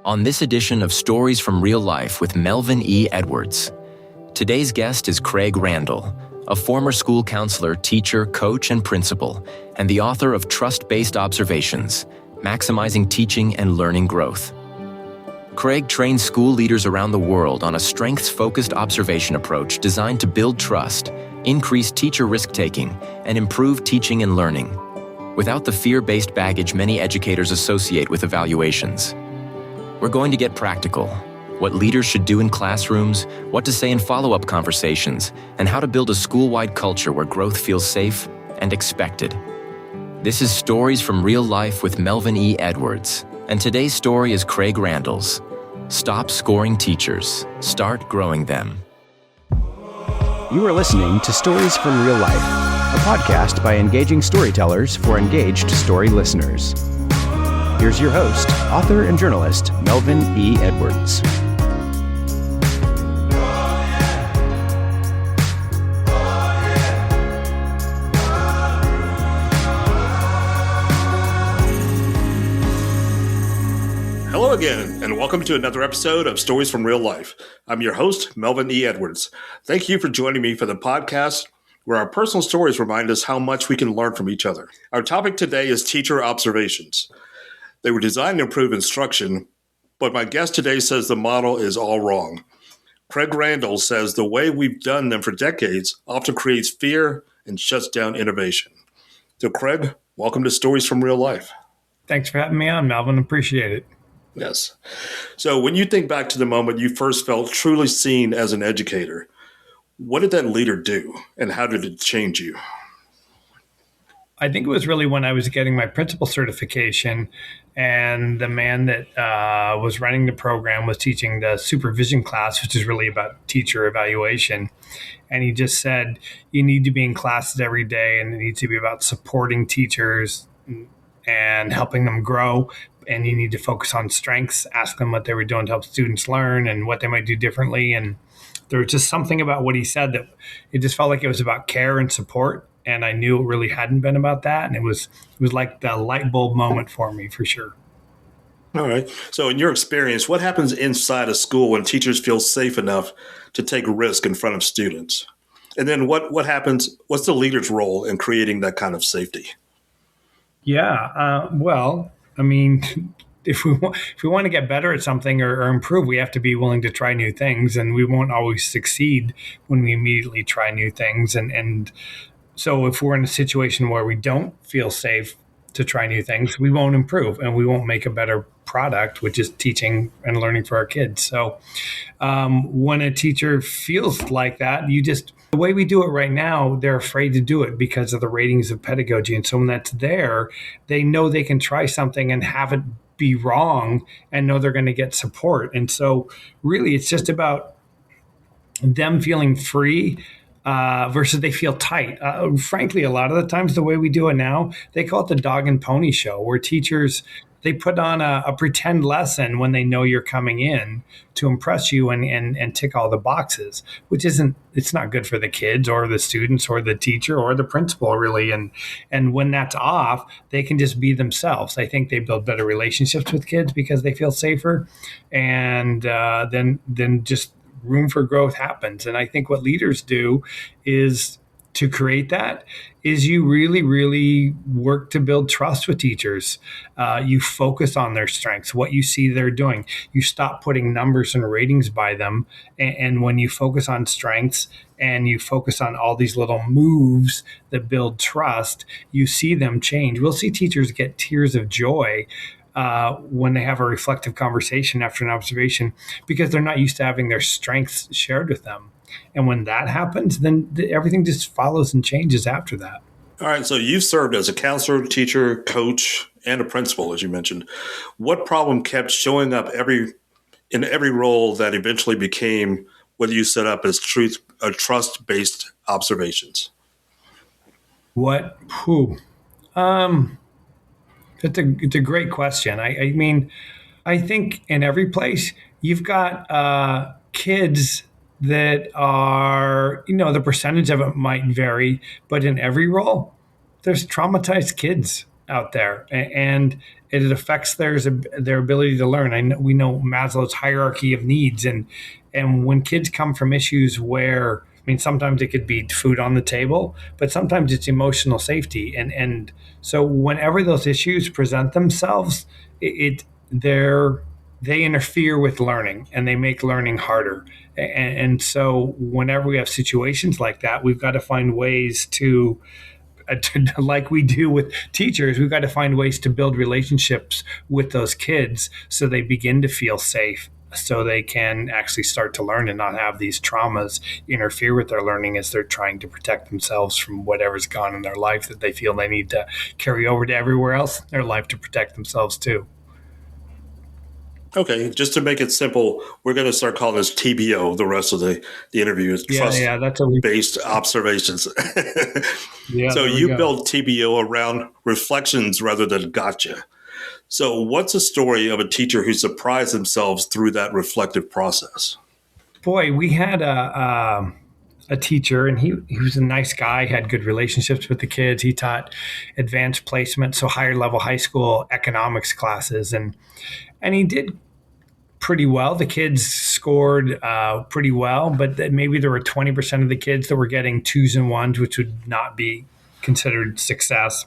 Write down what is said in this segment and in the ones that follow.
on this edition of Stories from Real Life with Melvin E. Edwards. Today's guest is Craig Randall, a former school counselor, teacher, coach, and principal, and the author of Trust-Based Observations, Maximizing Teaching and Learning Growth. Craig trains school leaders around the world on a strengths-focused observation approach designed to build trust, increase teacher risk-taking, and improve teaching and learning, without the fear-based baggage many educators associate with evaluations. We're going to get practical: what leaders should do in classrooms, what to say in follow-up conversations, and how to build a school-wide culture where growth feels safe and expected. This is Stories from Real Life with Melvin E. Edwards, and today's story is Craig Randall's. Stop scoring teachers, start growing them. You are listening to Stories from Real Life, a podcast by engaging storytellers for engaged story listeners. Here's your host, author and journalist, Melvin E. Edwards. Hello again, and welcome to another episode of Stories from Real Life. I'm your host, Melvin E. Edwards. Thank you for joining me for the podcast where our personal stories remind us how much we can learn from each other. Our topic today is teacher observations. They were designed to improve instruction, but my guest today says the model is all wrong. Craig Randall says the way we've done them for decades often creates fear and shuts down innovation. So Craig, welcome to Stories from Real Life. Thanks for having me on, Melvin. Appreciate it. Yes. So when you think back to the moment you first felt truly seen as an educator, what did that leader do and how did it change you? I think it was really when I was getting my principal certification, and the man that was running the program was teaching the supervision class, which is really about teacher evaluation. And he just said, you need to be in classes every day, and it needs to be about supporting teachers and helping them grow. And you need to focus on strengths, ask them what they were doing to help students learn and what they might do differently. And there was just something about what he said that it just felt like it was about care and support. And I knew it really hadn't been about that. And it was like the light bulb moment for me, for sure. All right. So in your experience, what happens inside a school when teachers feel safe enough to take a risk in front of students? And then what happens, what's the leader's role in creating that kind of safety? Yeah. If we want to get better at something or improve, we have to be willing to try new things. And we won't always succeed when we immediately try new things. And so if we're in a situation where we don't feel safe to try new things, we won't improve and we won't make a better product, which is teaching and learning for our kids. So when a teacher feels like that, the way we do it right now, they're afraid to do it because of the ratings of pedagogy. And so when that's there, they know they can try something and have it be wrong and know they're going to get support. And so really it's just about them feeling free versus they feel tight. Frankly, a lot of the times the way we do it now, they call it the dog and pony show, where teachers, they put on a pretend lesson when they know you're coming in to impress you and tick all the boxes, which it's not good for the kids or the students or the teacher or the principal, really. And when that's off, they can just be themselves. I think they build better relationships with kids because they feel safer. And then just room for growth happens. And I think what leaders do is to create that is you really, really work to build trust with teachers. You focus on their strengths, what you see they're doing. You stop putting numbers and ratings by them. And when you focus on strengths and you focus on all these little moves that build trust, you see them change. We'll see teachers get tears of joy when they have a reflective conversation after an observation because they're not used to having their strengths shared with them. And when that happens, then everything just follows and changes after that. All right. So you've served as a counselor, teacher, coach, and a principal, as you mentioned. What problem kept showing up in every role that eventually became what you set up as trust-based observations? It's a great question. I think in every place you've got kids that are, the percentage of it might vary, but in every role, there's traumatized kids. out there, and it affects their ability to learn. We know Maslow's hierarchy of needs, and when kids come from issues where, I mean, sometimes it could be food on the table, but sometimes it's emotional safety, and so whenever those issues present themselves, they interfere with learning and they make learning harder. And so whenever we have situations like that, we've got to find ways to like we do with teachers, we've got to find ways to build relationships with those kids so they begin to feel safe, so they can actually start to learn and not have these traumas interfere with their learning as they're trying to protect themselves from whatever's gone in their life that they feel they need to carry over to everywhere else in their life to protect themselves too. Okay, just to make it simple, we're going to start calling this TBO the rest of the interview. Is trust-based observations. So you built TBO around reflections rather than gotcha. So what's a story of a teacher who surprised themselves through that reflective process? Boy, we had a teacher, and he was a nice guy, had good relationships with the kids. He taught advanced placement, so higher level high school economics classes, and he did pretty well. The kids scored pretty well, but maybe there were 20% of the kids that were getting 2s and 1s, which would not be considered success,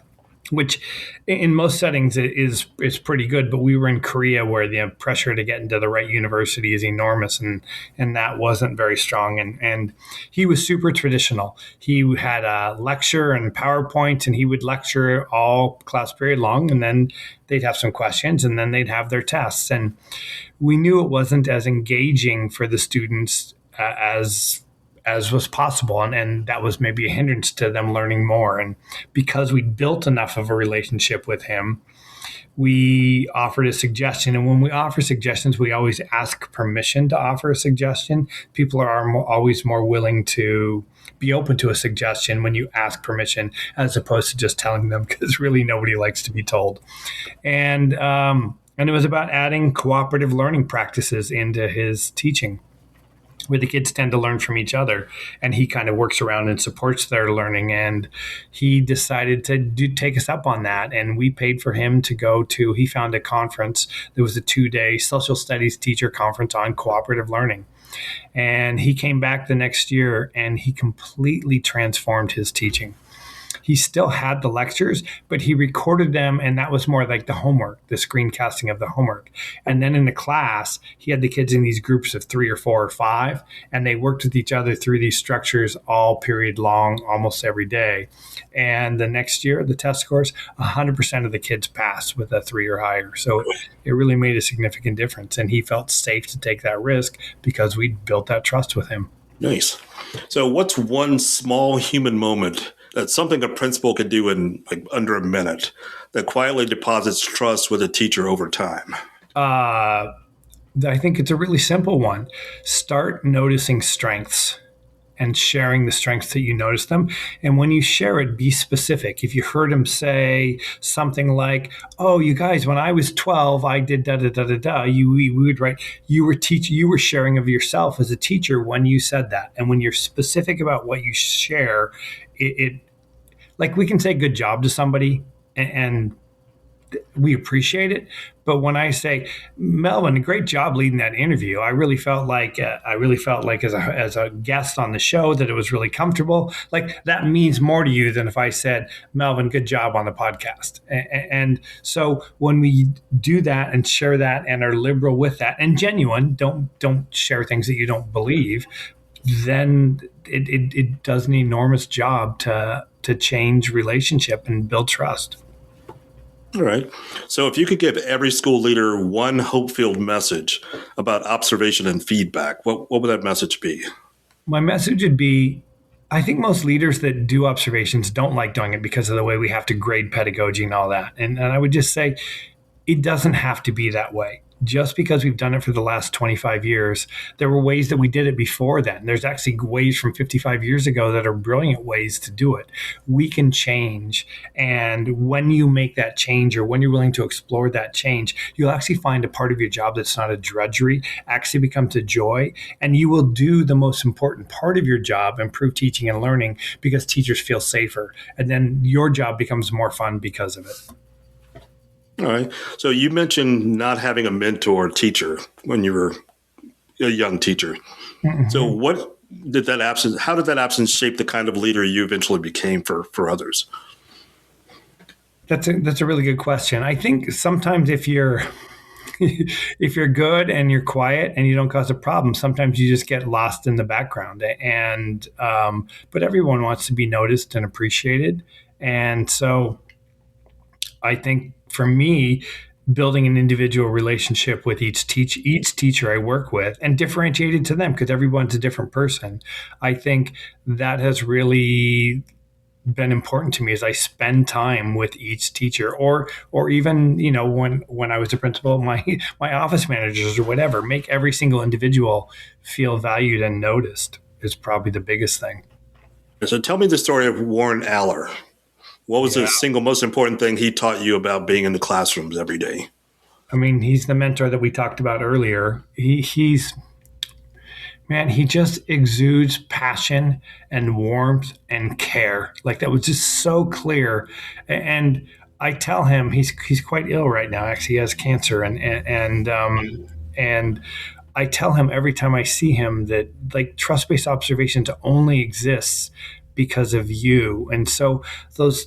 which in most settings is pretty good. But we were in Korea, where the pressure to get into the right university is enormous, and that wasn't very strong. And he was super traditional. He had a lecture and PowerPoint, and he would lecture all class period long, and then they'd have some questions, and then they'd have their tests. And we knew it wasn't as engaging for the students as was possible. And that was maybe a hindrance to them learning more. And because we built enough of a relationship with him, we offered a suggestion. And when we offer suggestions, we always ask permission to offer a suggestion. People are always more willing to be open to a suggestion when you ask permission, as opposed to just telling them, because really nobody likes to be told. And it was about adding cooperative learning practices into his teaching, where the kids tend to learn from each other, and he kind of works around and supports their learning. And he decided to take us up on that, and we paid for him to go to, he found a conference. There was a 2-day social studies teacher conference on cooperative learning. And he came back the next year, and he completely transformed his teaching. He still had the lectures, but he recorded them, and that was more like the homework, the screencasting of the homework. And then in the class, he had the kids in these groups of 3 or 4 or 5, and they worked with each other through these structures all period long, almost every day. And the next year, the test scores, 100% of the kids passed with a 3 or higher. So it really made a significant difference, and he felt safe to take that risk because we built that trust with him. Nice. So what's one small human moment that's something a principal could do in like under a minute that quietly deposits trust with a teacher over time? I think it's a really simple one. Start noticing strengths and sharing the strengths that you notice them. And when you share it, be specific. If you heard him say something like, "Oh, you guys, when I was 12, I did da da da da da," we would write, you were sharing of yourself as a teacher when you said that. And when you're specific about what you share, it like we can say good job to somebody and we appreciate it. But when I say, "Melvin, great job leading that interview. I really felt like as a guest on the show that it was really comfortable." Like that means more to you than if I said, "Melvin, good job on the podcast." And so when we do that and share that and are liberal with that and genuine, don't share things that you don't believe, then it does an enormous job to change relationship and build trust. All right. So if you could give every school leader one hope-filled message about observation and feedback, what would that message be? My message would be, I think most leaders that do observations don't like doing it because of the way we have to grade pedagogy and all that. And I would just say, it doesn't have to be that way. Just because we've done it for the last 25 years, there were ways that we did it before then. There's actually ways from 55 years ago that are brilliant ways to do it. We can change. And when you make that change, or when you're willing to explore that change, you'll actually find a part of your job that's not a drudgery, actually becomes a joy. And you will do the most important part of your job, improve teaching and learning, because teachers feel safer. And then your job becomes more fun because of it. All right. So you mentioned not having a mentor teacher when you were a young teacher. Mm-hmm. So how did that absence shape the kind of leader you eventually became for others? That's a really good question. I think sometimes if you're if you're good and you're quiet and you don't cause a problem, sometimes you just get lost in the background. And but everyone wants to be noticed and appreciated. And so I think for me, building an individual relationship with each teacher I work with and differentiated to them because everyone's a different person, I think that has really been important to me as I spend time with each teacher or even, when I was a principal, my office managers or whatever, make every single individual feel valued and noticed is probably the biggest thing. So tell me the story of Warren Aller. What was the single most important thing he taught you about being in the classrooms every day? I mean, he's the mentor that we talked about earlier. He just exudes passion and warmth and care. Like that was just so clear. And I tell him he's quite ill right now. Actually, he has cancer, and I tell him every time I see him that like trust-based observations only exists because of you. And so those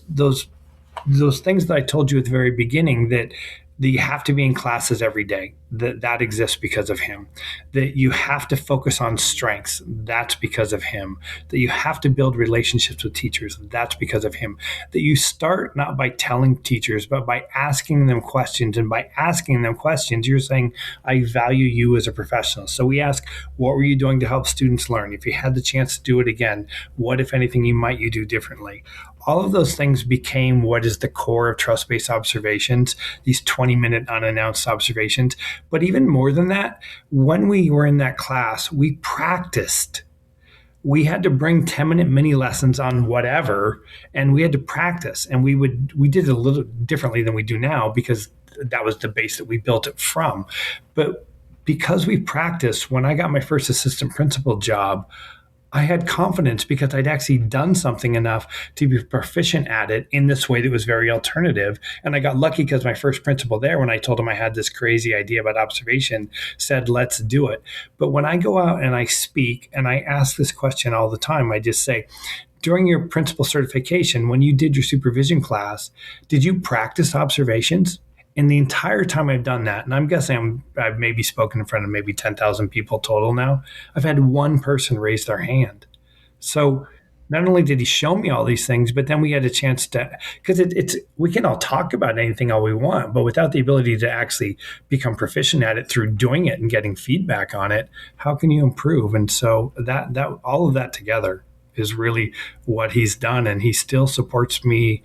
things that I told you at the very beginning that you have to be in classes every day, that exists because of him. That you have to focus on strengths, that's because of him. That you have to build relationships with teachers, that's because of him. That you start not by telling teachers, but by asking them questions. And by asking them questions, you're saying, I value you as a professional. So we ask, what were you doing to help students learn? If you had the chance to do it again, what, if anything, you do differently? All of those things became what is the core of trust-based observations, these 20-minute unannounced observations. But even more than that, when we were in that class, we practiced. We had to bring 10-minute mini lessons on whatever, and we had to practice. And we did it a little differently than we do now because that was the base that we built it from. But because we practiced, when I got my first assistant principal job, I had confidence because I'd actually done something enough to be proficient at it in this way that was very alternative. And I got lucky because my first principal there, when I told him I had this crazy idea about observation, said, let's do it. But when I go out and I speak and I ask this question all the time, I just say, during your principal certification, when you did your supervision class, did you practice observations? And the entire time I've done that, and I'm guessing I've maybe spoken in front of maybe 10,000 people total now, I've had one person raise their hand. So not only did he show me all these things, but then we had a chance to, because we can all talk about anything all we want, but without the ability to actually become proficient at it through doing it and getting feedback on it, how can you improve? And so that all of that together is really what he's done. And he still supports me.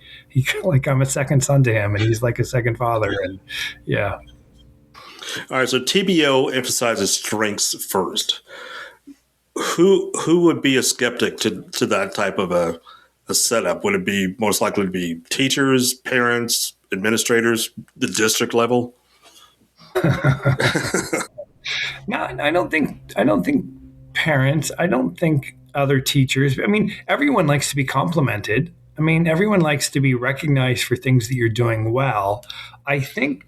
Like I'm a second son to him and he's like a second father. And yeah. All right. So TBO emphasizes strengths first. Who would be a skeptic to that type of a setup? Would it be most likely to be teachers, parents, administrators, the district level? No, I don't think parents, I don't think other teachers. I mean, everyone likes to be complimented. I mean, everyone likes to be recognized for things that you're doing well. I think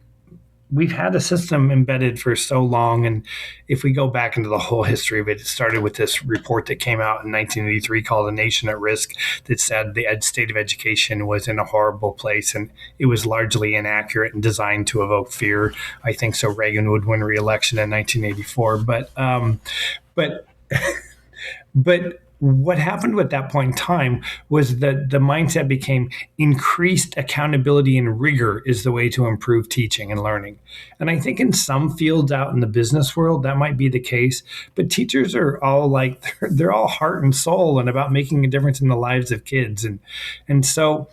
we've had a system embedded for so long. And if we go back into the whole history of it, it started with this report that came out in 1983 called A Nation at Risk that said the state of education was in a horrible place and it was largely inaccurate and designed to evoke fear. I think so Reagan would win re-election in 1984. But what happened at that point in time was that the mindset became increased accountability and rigor is the way to improve teaching and learning. And I think in some fields out in the business world, that might be the case. But teachers are all like, they're all heart and soul and about making a difference in the lives of kids. And so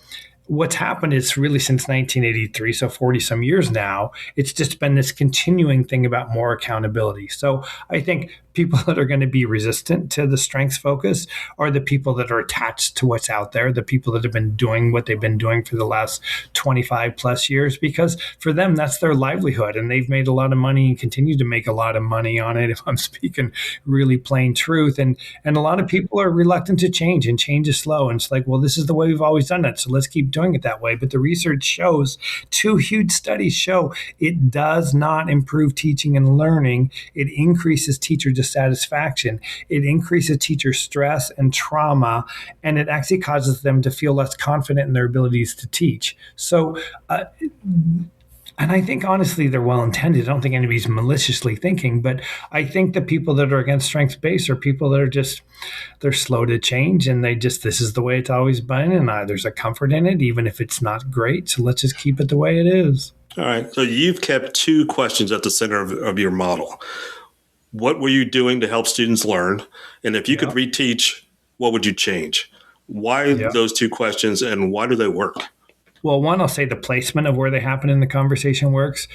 what's happened is really since 1983, so 40 some years now, it's just been this continuing thing about more accountability. So I think people that are going to be resistant to the strengths focus are the people that are attached to what's out there, the people that have been doing what they've been doing for the last 25 plus years, because for them, that's their livelihood. And they've made a lot of money and continue to make a lot of money on it, if I'm speaking really plain truth. And a lot of people are reluctant to change, and change is slow. And it's like, well, this is the way we've always done it, so let's keep doing doing it that way. But the research shows, 2 huge studies show it does not improve teaching and learning. It increases teacher dissatisfaction. It increases teacher stress and trauma, and it actually causes them to feel less confident in their abilities to teach. So, and I think, honestly, they're well-intended. I don't think anybody's maliciously thinking, but I think the people that are against strengths-based are people that are they're slow to change, and this is the way it's always been, and there's a comfort in it, even if it's not great. So let's just keep it the way it is. All right. So you've kept 2 questions at the center of your model. What were you doing to help students learn? And if you could reteach, what would you change? Why those 2 questions, and why do they work? Well, one, I'll say the placement of where they happen in the conversation works,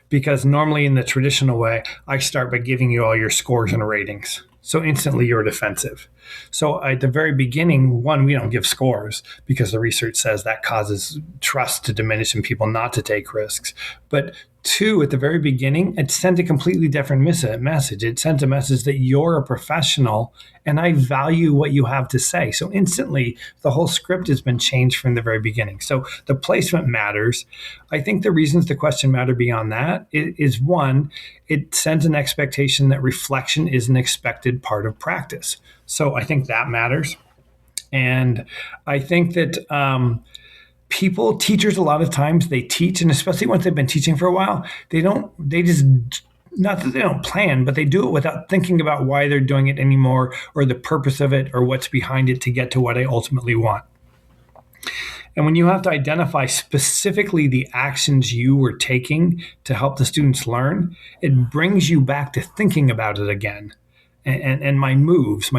because normally in the traditional way, I start by giving you all your scores and ratings. So instantly you're defensive. So at the very beginning, one, we don't give scores because the research says that causes trust to diminish and people not to take risks. But 2, at the very beginning, it sends a completely different message. It sends a message that you're a professional and I value what you have to say. So instantly, the whole script has been changed from the very beginning. So the placement matters. I think the reasons the question matter beyond that is, one, it sends an expectation that reflection is an expected part of practice. So I think that matters. And I think that teachers, a lot of times they teach, and especially once they've been teaching for a while, not that they don't plan, but they do it without thinking about why they're doing it anymore, or the purpose of it, or what's behind it to get to what I ultimately want. And when you have to identify specifically the actions you were taking to help the students learn, it brings you back to thinking about it again. And my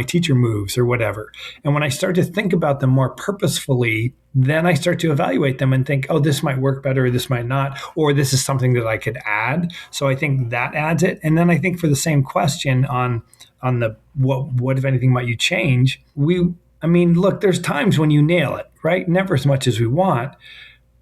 teacher moves or whatever. And when I start to think about them more purposefully, then I start to evaluate them and think, oh, this might work better, or this might not, or this is something that I could add. So I think that adds it. And then I think for the same question on the what if anything might you change, look, there's times when you nail it, right? Never as much as we want,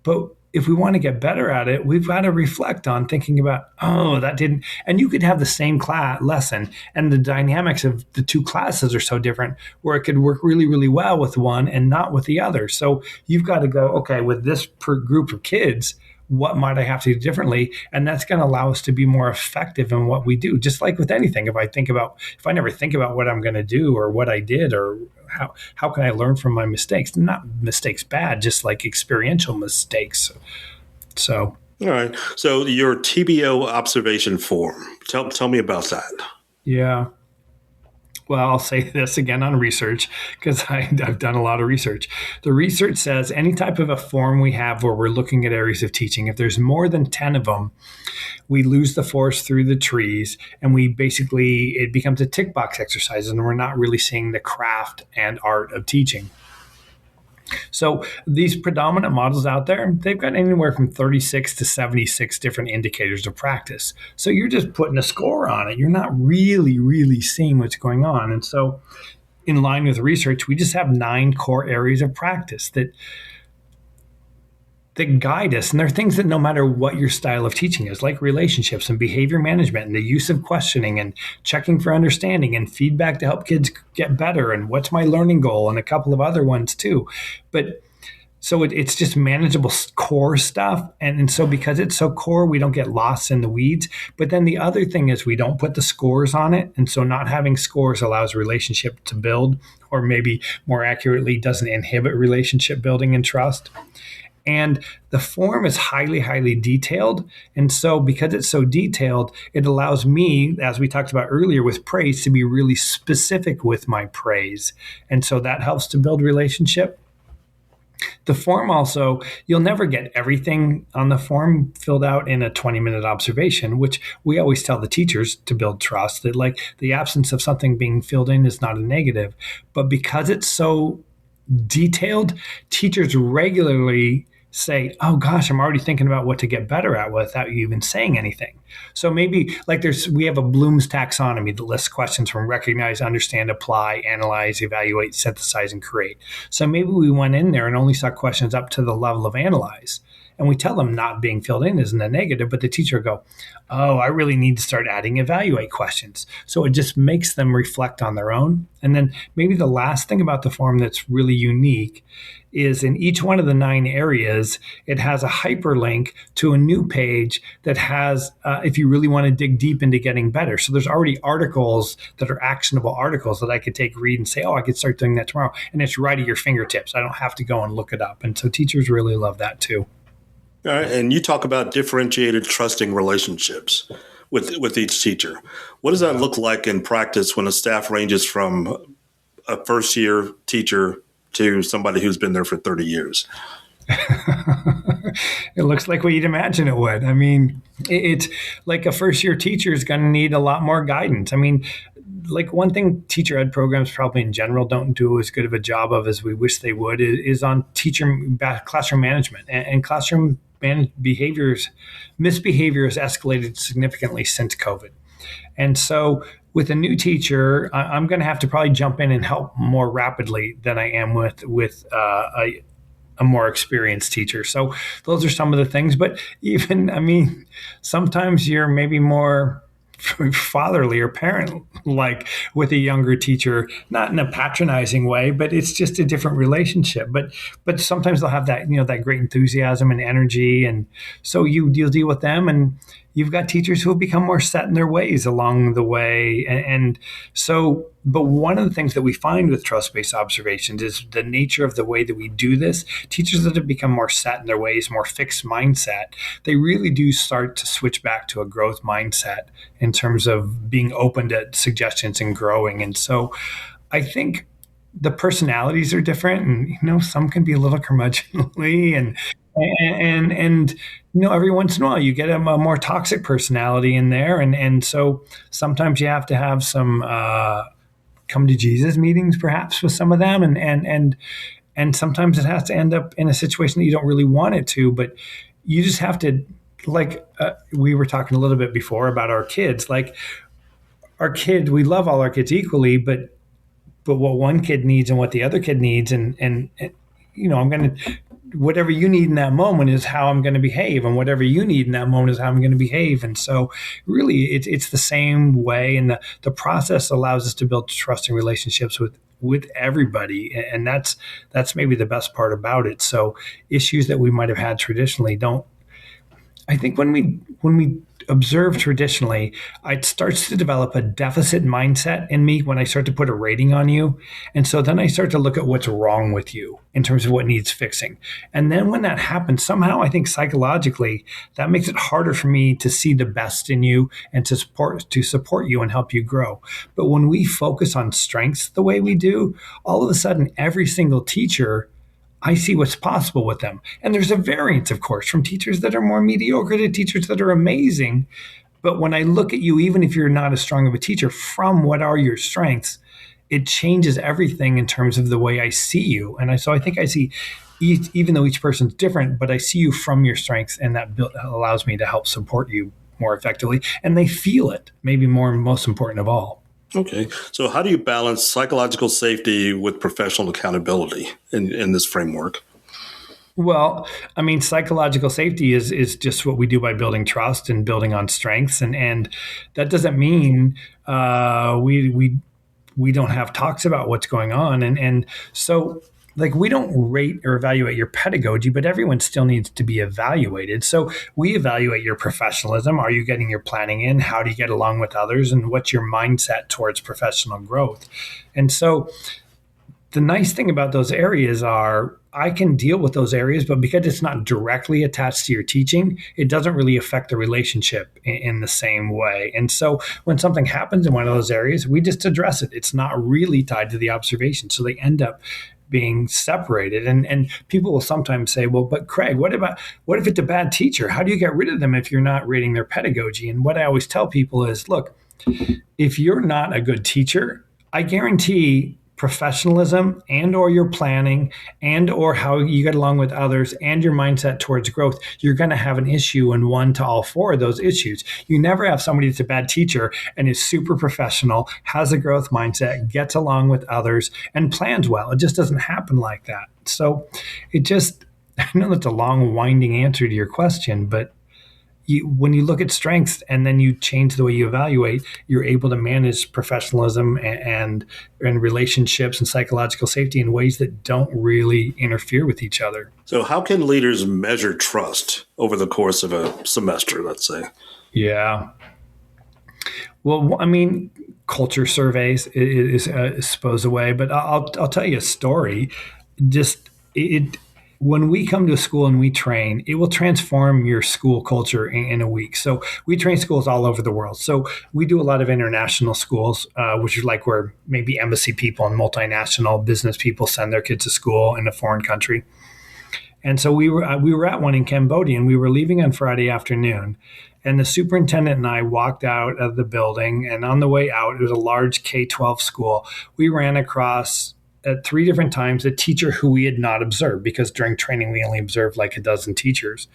but if we want to get better at it, we've got to reflect on thinking about, that didn't, and you could have the same lesson and the dynamics of the 2 classes are so different where it could work really, really well with one and not with the other. So you've got to go, okay, with this group of kids, what might I have to do differently? And that's going to allow us to be more effective in what we do. Just like with anything, if I never think about what I'm going to do or what I did or how can I learn from my mistakes? Not mistakes bad, just like experiential mistakes. So. All right. So your TBO observation form, tell me about that. Yeah. Well, I'll say this again on research because I've done a lot of research. The research says any type of a form we have where we're looking at areas of teaching, if there's more than 10 of them, we lose the forest through the trees, and it becomes a tick box exercise, and we're not really seeing the craft and art of teaching. So these predominant models out there, they've got anywhere from 36 to 76 different indicators of practice. So you're just putting a score on it. You're not really, really seeing what's going on. And so in line with research, we just have 9 core areas of practice that guide us. And they're things that no matter what your style of teaching is, like relationships and behavior management and the use of questioning and checking for understanding and feedback to help kids get better and what's my learning goal and a couple of other ones too. But so it's just manageable core stuff. And so because it's so core, we don't get lost in the weeds. But then the other thing is we don't put the scores on it. And so not having scores allows relationship to build, or maybe more accurately, doesn't inhibit relationship building and trust. And the form is highly, highly detailed. And so because it's so detailed, it allows me, as we talked about earlier with praise, to be really specific with my praise. And so that helps to build relationship. The form also, you'll never get everything on the form filled out in a 20-minute observation, which we always tell the teachers to build trust, that like the absence of something being filled in is not a negative. But because it's so detailed, teachers regularly say, oh gosh, I'm already thinking about what to get better at without you even saying anything. So maybe like we have a Bloom's taxonomy that lists questions from recognize, understand, apply, analyze, evaluate, synthesize, and create. So maybe we went in there and only saw questions up to the level of analyze. And we tell them not being filled in isn't a negative, but the teacher will go, oh, I really need to start adding evaluate questions. So it just makes them reflect on their own. And then maybe the last thing about the form that's really unique is in each one of the 9 areas, it has a hyperlink to a new page that has, if you really want to dig deep into getting better. So there's already articles that are actionable articles that I could take, read, and say, oh, I could start doing that tomorrow. And it's right at your fingertips. I don't have to go and look it up. And so teachers really love that too. All right, and you talk about differentiated, trusting relationships with each teacher. What does that look like in practice when a staff ranges from a first-year teacher to somebody who's been there for 30 years? It looks like what you'd imagine it would. I mean, it's like a first-year teacher is going to need a lot more guidance. I mean, like one thing teacher ed programs probably in general don't do as good of a job of as we wish they would is on classroom management and classroom misbehavior has escalated significantly since COVID. And so with a new teacher, I'm going to have to probably jump in and help more rapidly than I am with a more experienced teacher. So those are some of the things. But even, I mean, sometimes you're maybe more fatherly or parent-like with a younger teacher, not in a patronizing way, but it's just a different relationship. But sometimes they'll have that, that great enthusiasm and energy, and so you'll deal with them, and you've got teachers who have become more set in their ways along the way, and so. But one of the things that we find with trust-based observations is the nature of the way that we do this. Teachers that have become more set in their ways, more fixed mindset, they really do start to switch back to a growth mindset in terms of being open to suggestions and growing. And so I think the personalities are different, and some can be a little curmudgeonly, and every once in a while you get a more toxic personality in there, and so sometimes you have to have some come to Jesus meetings perhaps with some of them, and sometimes it has to end up in a situation that you don't really want it to, but you just have to, like we were talking a little bit before about our kids, like our kid, we love all our kids equally, but what one kid needs and what the other kid needs, and I'm going to, whatever you need in that moment is how I'm going to behave, and whatever you need in that moment is how I'm going to behave. And so really it's the same way, and the process allows us to build trusting relationships with everybody, and that's maybe the best part about it. So issues that we might have had traditionally don't, I think when we observe traditionally, it starts to develop a deficit mindset in me when I start to put a rating on you. And so then I start to look at what's wrong with you in terms of what needs fixing. And then when that happens, somehow I think psychologically, that makes it harder for me to see the best in you and to support you and help you grow. But when we focus on strengths the way we do, all of a sudden, every single teacher, I see what's possible with them. And there's a variance, of course, from teachers that are more mediocre to teachers that are amazing. But when I look at you, even if you're not as strong of a teacher, from what are your strengths, it changes everything in terms of the way I see you. And so I think I see, even though each person's different, but I see you from your strengths, and that allows me to help support you more effectively. And they feel it, maybe most important of all. Okay. So how do you balance psychological safety with professional accountability in this framework? Well, I mean, psychological safety is just what we do by building trust and building on strengths. And that doesn't mean we don't have talks about what's going on. And so, like, we don't rate or evaluate your pedagogy, but everyone still needs to be evaluated. So we evaluate your professionalism. Are you getting your planning in? How do you get along with others? And what's your mindset towards professional growth? And so the nice thing about those areas are I can deal with those areas, but because it's not directly attached to your teaching, it doesn't really affect the relationship in the same way. And so when something happens in one of those areas, we just address it. It's not really tied to the observation. So they end up being separated. And people will sometimes say, well, but Craig, what if it's a bad teacher? How do you get rid of them if you're not rating their pedagogy? And what I always tell people is, look, if you're not a good teacher, I guarantee professionalism and or your planning and or how you get along with others and your mindset towards growth, you're going to have an issue in one to all four of those issues. You never have somebody that's a bad teacher and is super professional, has a growth mindset, gets along with others, and plans well. It just doesn't happen like that. So I know that's a long, winding answer to your question, but when you look at strengths and then you change the way you evaluate, you're able to manage professionalism and relationships and psychological safety in ways that don't really interfere with each other. So how can leaders measure trust over the course of a semester, let's say? Yeah. Well, I mean, culture surveys is supposed away, but I'll tell you a story. Just when we come to a school and we train, it will transform your school culture in a week. So we train schools all over the world. So we do a lot of international schools, which is like where maybe embassy people and multinational business people send their kids to school in a foreign country. And so we were at one in Cambodia, and we were leaving on Friday afternoon. And the superintendent and I walked out of the building, and on the way out, it was a large K-12 school. We ran across at 3 different times a teacher who we had not observed, because during training we only observed like a dozen teachers.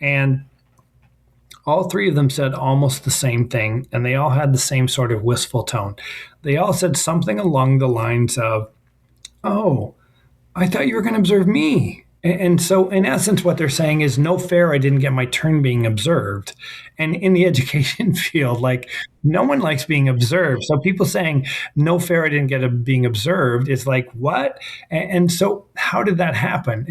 And all 3 of them said almost the same thing, and they all had the same sort of wistful tone. They all said something along the lines of, "Oh, I thought you were going to observe me." And so in essence, what they're saying is, no fair, I didn't get my turn being observed. And in the education field, like, no one likes being observed. So people saying, no fair, I didn't get being observed is like, what? And so how did that happen?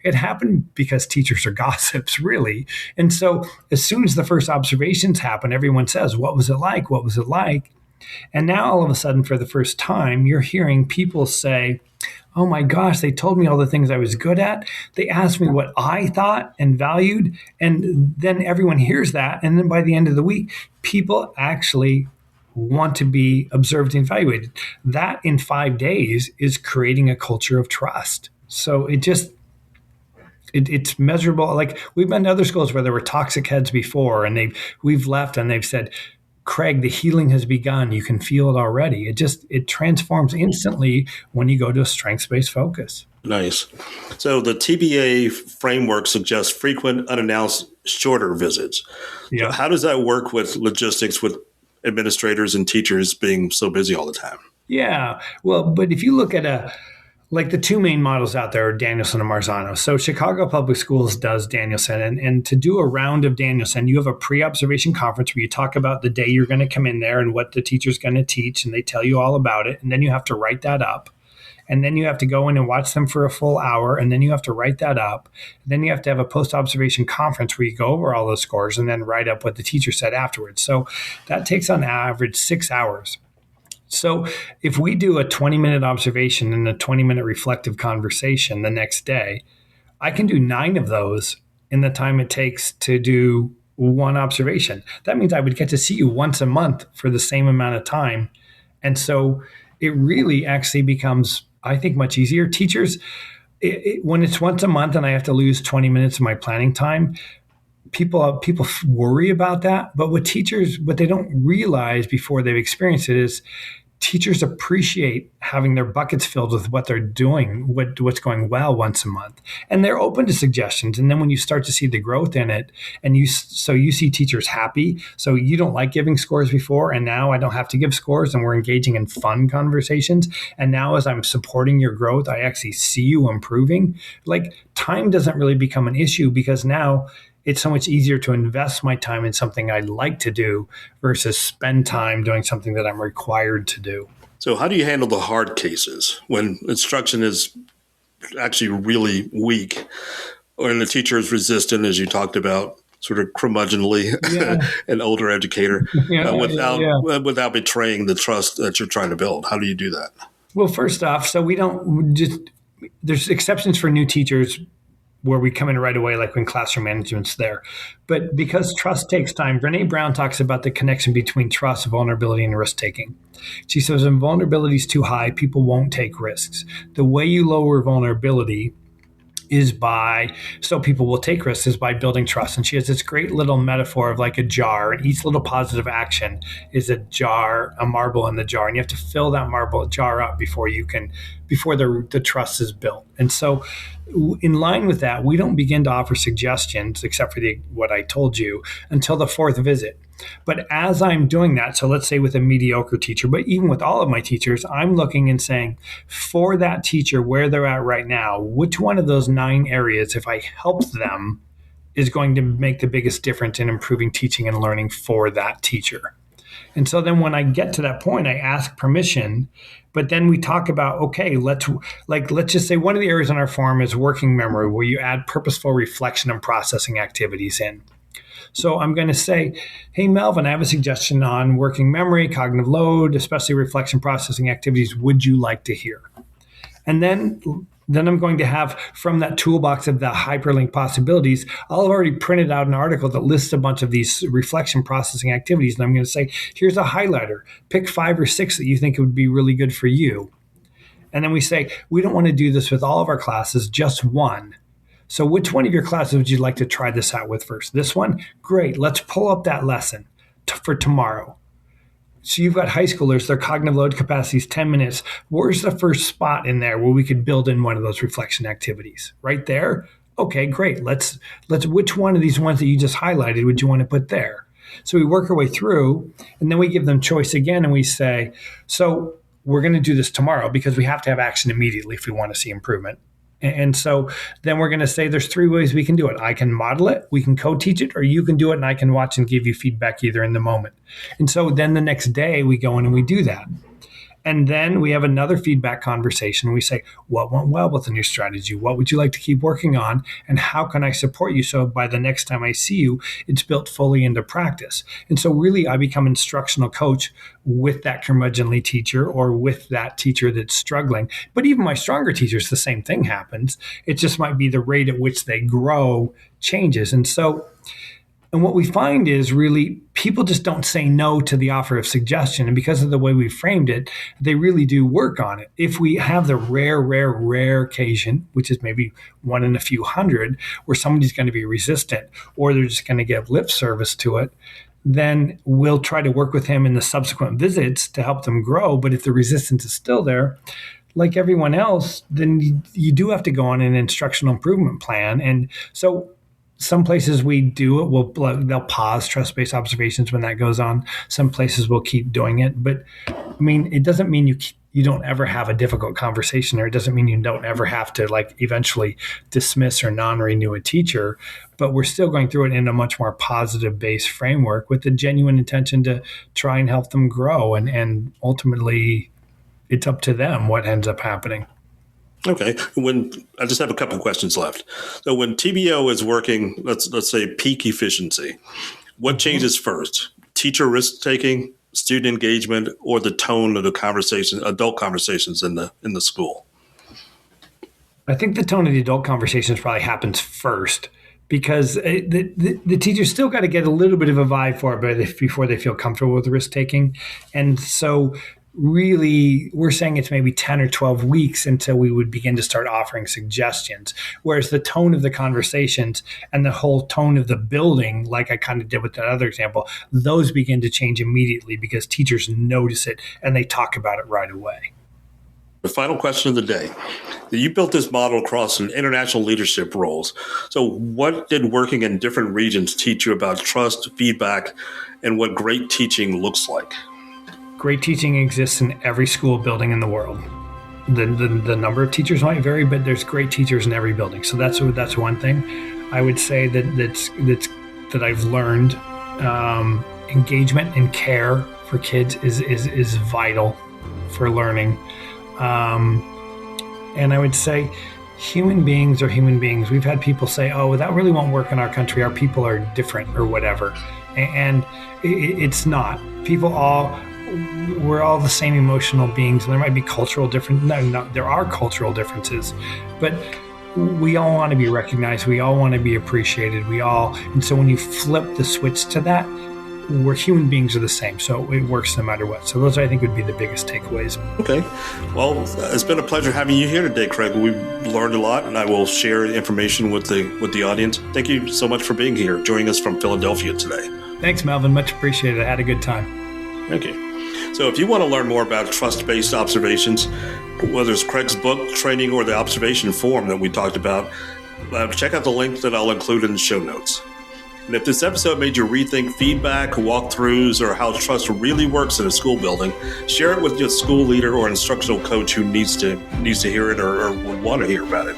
It happened because teachers are gossips, really. And so as soon as the first observations happen, everyone says, what was it like? What was it like? And now all of a sudden, for the first time, you're hearing people say, oh my gosh, they told me all the things I was good at. They asked me what I thought and valued. And then everyone hears that. And then by the end of the week, people actually want to be observed and evaluated. That in 5 days is creating a culture of trust. So it's measurable. Like, we've been to other schools where there were toxic heads before, and we've left and they've said, Craig, the healing has begun. You can feel it already. It transforms instantly when you go to a strengths-based focus. Nice. So the TBA framework suggests frequent, unannounced, shorter visits. Yeah. So how does that work with logistics, with administrators and teachers being so busy all the time? Yeah. Well, but if you look at like the 2 main models out there are Danielson and Marzano. So Chicago Public Schools does Danielson. And to do a round of Danielson, you have a pre-observation conference where you talk about the day you're going to come in there and what the teacher's going to teach, and they tell you all about it. And then you have to write that up. And then you have to go in and watch them for a full hour. And then you have to write that up. And then you have to have a post-observation conference where you go over all those scores and then write up what the teacher said afterwards. So that takes on average 6 hours. So if we do a 20-minute observation and a 20-minute reflective conversation the next day, I can do 9 of those in the time it takes to do 1 observation. That means I would get to see you once a month for the same amount of time. And so it really actually becomes, I think, much easier. Teachers, when it's once a month and I have to lose 20 minutes of my planning time, people worry about that. But what they don't realize before they've experienced it is, teachers appreciate having their buckets filled with what they're doing, what's going well once a month. And they're open to suggestions. And then when you start to see the growth in it, and you see teachers happy, so you don't like giving scores before, and now I don't have to give scores, and we're engaging in fun conversations. And now as I'm supporting your growth, I actually see you improving. Like, time doesn't really become an issue, because now it's so much easier to invest my time in something I like to do versus spend time doing something that I'm required to do. So how do you handle the hard cases when instruction is actually really weak, or when the teacher is resistant, as you talked about, sort of curmudgeonly, an older educator, without betraying the trust that you're trying to build? How do you do that? Well, first off, so there's exceptions for new teachers where we come in right away, like when classroom management's there. But because trust takes time, Brené Brown talks about the connection between trust, vulnerability, and risk-taking. She says when vulnerability is too high, people won't take risks. The way you lower vulnerability so people will take risks, is by building trust. And she has this great little metaphor of like a jar, and each little positive action is a marble in the jar. And you have to fill that marble jar up before the trust is built. And so in line with that, we don't begin to offer suggestions, except for what I told you, until the 4th visit. But as I'm doing that, so let's say with a mediocre teacher, but even with all of my teachers, I'm looking and saying, for that teacher, where they're at right now, which one of those 9 areas, if I help them, is going to make the biggest difference in improving teaching and learning for that teacher. And so then when I get to that point, I ask permission, but then we talk about, okay, let's just say one of the areas on our form is working memory, where you add purposeful reflection and processing activities in. So I'm going to say, hey, Melvin, I have a suggestion on working memory, cognitive load, especially reflection processing activities. Would you like to hear? And then I'm going to have, from that toolbox of the hyperlink possibilities, I'll have already printed out an article that lists a bunch of these reflection processing activities. And I'm going to say, here's a highlighter. Pick 5 or 6 that you think would be really good for you. And then we say, we don't want to do this with all of our classes, just one. So which one of your classes would you like to try this out with first? This one? Great. Let's pull up that lesson for tomorrow. So you've got high schoolers, their cognitive load capacity is 10 minutes. Where's the first spot in there where we could build in one of those reflection activities? Right there? Okay, great. Let's which one of these ones that you just highlighted would you want to put there? So we work our way through, and then we give them choice again, and we say, so we're going to do this tomorrow because we have to have action immediately if we want to see improvement. And so then we're going to say there's 3 ways we can do it. I can model it, we can co-teach it, or you can do it and I can watch and give you feedback either in the moment. And so then the next day we go in and we do that. And then we have another feedback conversation. We say, what went well with the new strategy? What would you like to keep working on? And how can I support you so by the next time I see you, it's built fully into practice? And so really I become instructional coach with that curmudgeonly teacher or with that teacher that's struggling. But even my stronger teachers, the same thing happens. It just might be the rate at which they grow changes. And what we find is really people just don't say no to the offer of suggestion. And because of the way we framed it, they really do work on it. If we have the rare occasion, which is maybe 1 in a few hundred, where somebody's going to be resistant or they're just going to give lip service to it, then we'll try to work with him in the subsequent visits to help them grow. But if the resistance is still there, like everyone else, then you do have to go on an instructional improvement plan. And so some places we do it, they'll pause trust-based observations when that goes on. Some places will keep doing it. But I mean, it doesn't mean you don't ever have a difficult conversation, or it doesn't mean you don't ever have to eventually dismiss or non-renew a teacher. But we're still going through it in a much more positive-based framework with the genuine intention to try and help them grow. And ultimately, it's up to them what ends up happening. Okay. I just have a couple of questions left. So when TBO is working, let's say peak efficiency, what changes first? Teacher risk taking, student engagement, or the tone of the conversation, adult conversations in the school? I think the tone of the adult conversations probably happens first, because the teacher's still got to get a little bit of a vibe for it before they feel comfortable with risk taking. And so really, we're saying it's maybe 10 or 12 weeks until we would begin to start offering suggestions. Whereas the tone of the conversations and the whole tone of the building, like I kind of did with that other example, those begin to change immediately because teachers notice it and they talk about it right away. The final question of the day. You built this model across some international leadership roles. So what did working in different regions teach you about trust, feedback, and what great teaching looks like? Great teaching exists in every school building in the world. The number of teachers might vary, but there's great teachers in every building. So that's one thing I would say that I've learned. Engagement and care for kids is vital for learning. And I would say human beings are human beings. We've had people say, oh, that really won't work in our country. Our people are different or whatever. And it's not. We're all the same emotional beings, and there might be cultural differences. No, there are cultural differences, but we all want to be recognized. We all want to be appreciated. And so when you flip the switch to that, we're human beings are the same. So it works no matter what. So those, I think, would be the biggest takeaways. Okay. Well, it's been a pleasure having you here today, Craig. We've learned a lot, and I will share information with the audience. Thank you so much for being here, joining us from Philadelphia today. Thanks, Melvin. Much appreciated. I had a good time. Thank you. So if you want to learn more about trust-based observations, whether it's Craig's book, training, or the observation form that we talked about, check out the link that I'll include in the show notes. And if this episode made you rethink feedback, walkthroughs, or how trust really works in a school building, share it with your school leader or instructional coach who needs to hear it or would want to hear about it.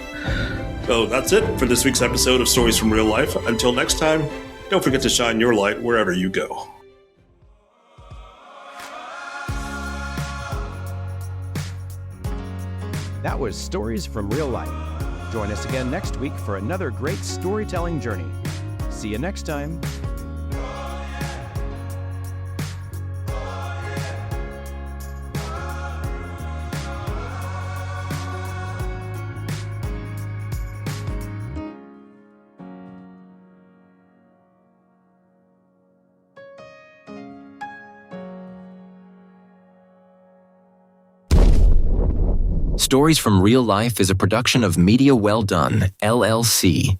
So that's it for this week's episode of Stories from Real Life. Until next time, don't forget to shine your light wherever you go. That was Stories from Real Life. Join us again next week for another great storytelling journey. See you next time. Stories from Real Life is a production of Media Well Done, LLC.